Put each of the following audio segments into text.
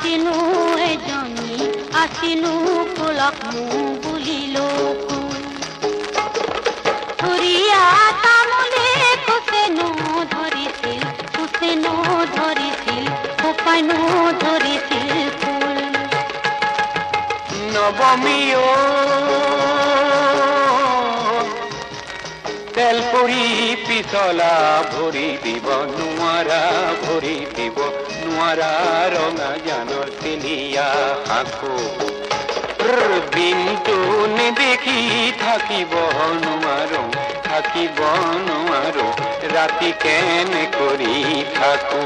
আসিনু এজনী আসিনু ফুলক বুলিল ধৰিয়া তামুলে কুসেনো ধৰিছিল কোপাইনো ধৰিছিল ফুল নবমীয় তেল পৰি পিছলা ভৰি দিব নোৱাৰা ৰঙা জানৰ তেলিয়া সাঁকো দিনটো নেদেখি থাকিব নোৱাৰো ৰাতি কেনে কৰি থাকো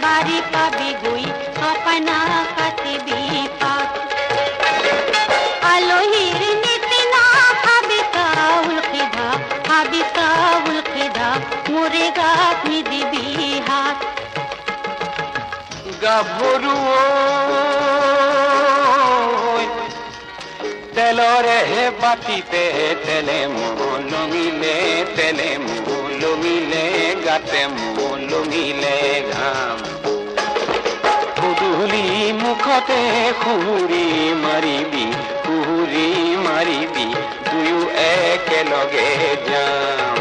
বাড়ি পাবি গই সপনা কাটিবি পাত আলোহির নীতি না ভাবি কাউল খিদা মোরে গাত মি দিবি হাত গাভৰু তেলৰে বাতিতে তেলে লঙিলে গাতে লঙিলে ঘাম গধূলি মুখতে সুহুৰি মাৰিবি দুয়ো একেলগে যাম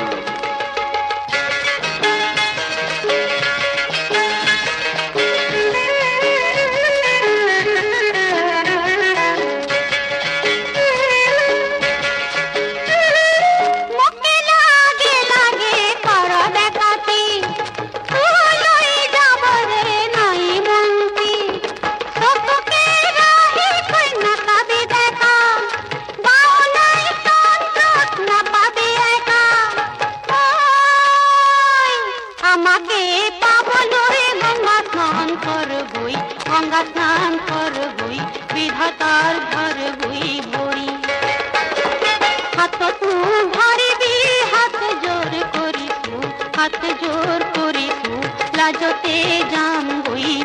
গঙ্গা স্নান করবই বিধাতার ঘর বই বই হাত তু ধরিবি হাত জোর করিছু লাজতে যাম বই